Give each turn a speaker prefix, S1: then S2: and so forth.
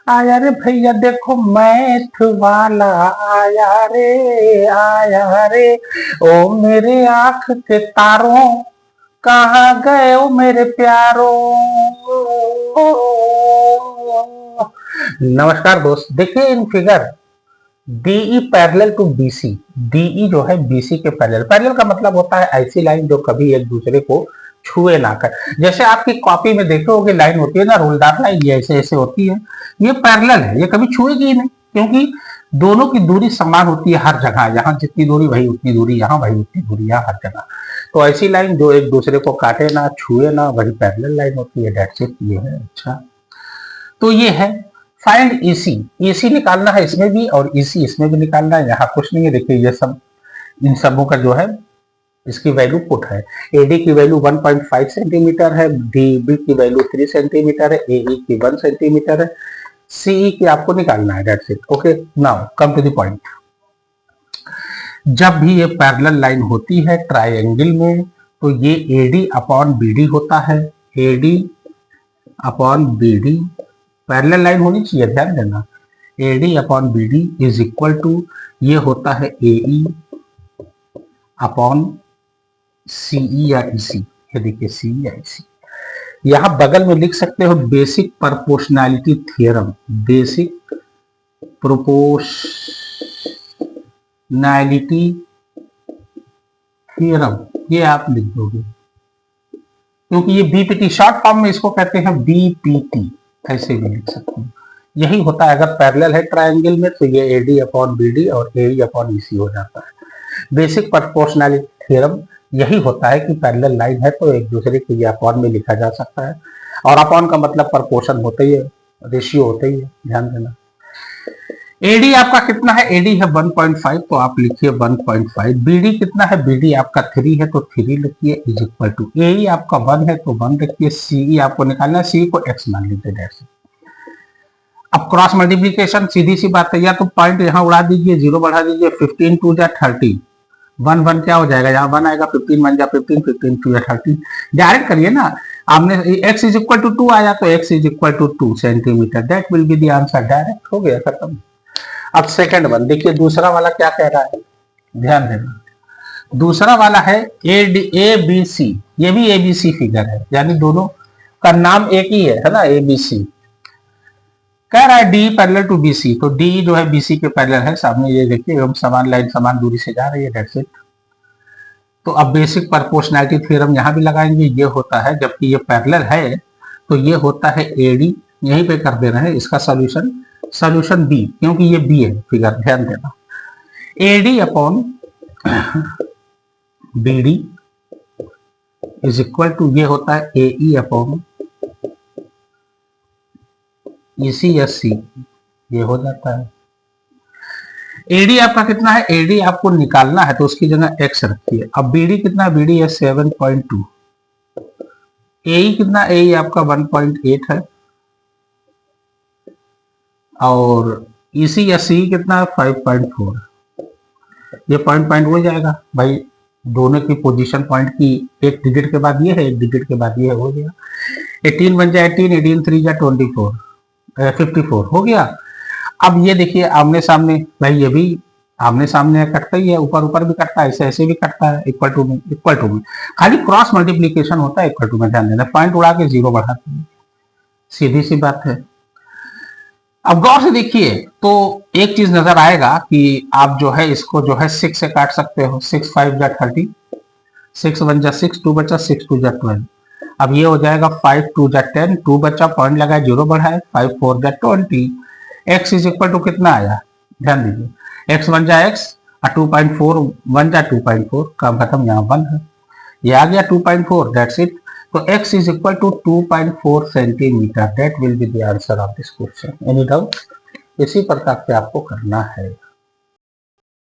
S1: आया रे भैया देखो मैथ वाला आया रे ओ मेरे आंख के तारों कहाँ गए ओ मेरे प्यारों। नमस्कार दोस्त, देखिए इन figure DE parallel to BC. DE जो है बीसी के पैरेलल, पैरेलल का मतलब होता है ऐसी लाइन जो कभी एक दूसरे को छुए ना कर। जैसे आपकी कॉपी में देखे होगे लाइन होती है ना, रोलदार लाइन, ये ऐसे ऐसे होती है, ये पैरेलल है, ये कभी छुएगी ही नहीं, क्योंकि दोनों की दूरी समान होती है हर जगह। यहाँ जितनी दूरी भाई उतनी दूरी यहाँ, भाई उतनी दूरी यहाँ, हर जगह। तो ऐसी लाइन जो एक दूसरे को काटे ना, छुए ना, वही पैरेलल लाइन होती है। डेट्स इट, ये है। अच्छा, तो ये है फाइंड ईसी। ईसी निकालना है इसमें भी और ईसी इसमें भी निकालना है। यहाँ कुछ नहीं है, देखिए ये सब इन सबों का जो है इसकी वैल्यू पुट है। एडी की वैल्यू 1.5 सेंटीमीटर है, डीबी की वैल्यू 3 सेंटीमीटर है, एई की 1 सेंटीमीटर है, सीई की आपको निकालना है। That's it. Okay, now come to the point. जब भी ये पैरेलल लाइन होती है ट्राइंगल में, तो ये एडी अपॉन बीडी होता है। AD upon BD parallel line होनी चाहिए, ध्यान देना। AD upon BD is equal to, ये होता है एई अपॉन सीई या ईसी। ये देखिए सीई या ईसी। यहां बगल में लिख सकते हो basic proportionality theorem. Basic proportionality theorem, ये आप लिख दोगे, क्योंकि ये बीपीटी शॉर्ट फॉर्म में इसको कहते हैं बीपीटी, ऐसे भी लिख सकते हैं। यही होता है, अगर पैरेलल है ट्रायंगल में तो ये एडी अपॉन बीडी और एई अपॉन ईसी हो जाता है। बेसिक प्रोपोर्शनैलिटी थ्योरम यही होता है कि पैरेलल लाइन है तो एक दूसरे के ये अपॉन में लिखा जा सकता है, और अपॉन का मतलब प्रोपोर्शन होता ही है, रेशियो होता ही है, ध्यान देना। एडी आपका कितना है? एडी है 1.5, तो आप लिखिए 1.5। बीडी कितना है? बीडी आपका 3 है तो 3 लिखिए, इज इक्वल टू एई आपका 1 है तो 1 लिखिए, सीई आपको निकालना है, सी को x मान लीजिए। अब क्रॉस मल्टीप्लीकेशन सीधी सी बात है, या तो पॉइंट यहाँ उड़ा दीजिए, 0 बढ़ा दीजिए, 15 2 जा 30, 1 1 क्या हो जाएगा, यहाँ 1 आएगा, 15 1 जा 15, 15 2 जा 30। डायरेक्ट करिए ना, आपने x इज इक्वल टू 2 आया तो x is equal to 2 centimetre, that will be the answer. Direct हो गया, खत्म। अब सेकंड वन देखिए, दूसरा वाला क्या कह रहा है, ध्यान देना। दूसरा वाला है ए बी सी, ये भी एबीसी फिगर है, यानी दोनों का नाम एक ही है ना, एबीसी। कह रहा है डी पैरेलल टू बीसी, तो डी जो है बीसी के पैरेलल है, सामने ये देखिए एकदम समान लाइन समान दूरी से जा रही है, दैट्स इट। तो अब बेसिक प्रोपोर्शनैलिटी थ्योरम यहां भी लगाएंगे, ये होता है जबकि ये पैरेलल है तो ये होता है एडी, यहीं पे कर दे रहे हैं इसका सॉल्यूशन बी, क्योंकि ये बी है फिगर, ध्यान देना। AD upon BD is equal to, ये होता है एई अपॉन ईसी या सी, ये हो जाता है। एडी आपका कितना है? एडी आपको निकालना है तो उसकी जगह एक्स रखिए। अब बीडी कितना? बीडी है 7.2। एई कितना? एई आपका 1.8 है, और ईसी या सी कितना है? 5.4। ये पॉइंट हो जाएगा भाई, दोनों की पोजीशन पॉइंट की एक डिजिट के बाद ये है, एक डिजिट के बाद ये हो गया। 18 बन जाए 18, 18 3 जा 24, 54 हो गया। अब ये देखिए आमने सामने, भाई ये भी आमने सामने कटता ही है, ऊपर ऊपर भी कटता है, ऐसे ऐसे भी कटता है, इक्वल टू में खाली क्रॉस मल्टीप्लीकेशन होता है इक्वल टू में, ध्यान देना। पॉइंट उड़ा के 0 बढ़ाते हैं, सीधी सी बात है। अब गौर से देखिए तो एक चीज नजर आएगा कि आप जो है इसको जो है 6 से काट सकते हो, 6 5 जा 30, 6 1 जा 6, 2 बचा, 6 2 जा 12। अब ये हो जाएगा 5 2 जा 10, 2 बचा, पॉइंट लगाए, 0 बढ़ाए, 5 4 जा 20। x इज इक्वल टू कितना आया, ध्यान दीजिए, x 1 जा x, 2.4 1 जा 2.4, काम खत्म, यहाँ 1 है, ये आ गया 2.4, दैट्स इट। तो x is equal to 2.4 centimetre, that will be the answer of this question. Any doubt? इसी प्रकार से आपको करना है।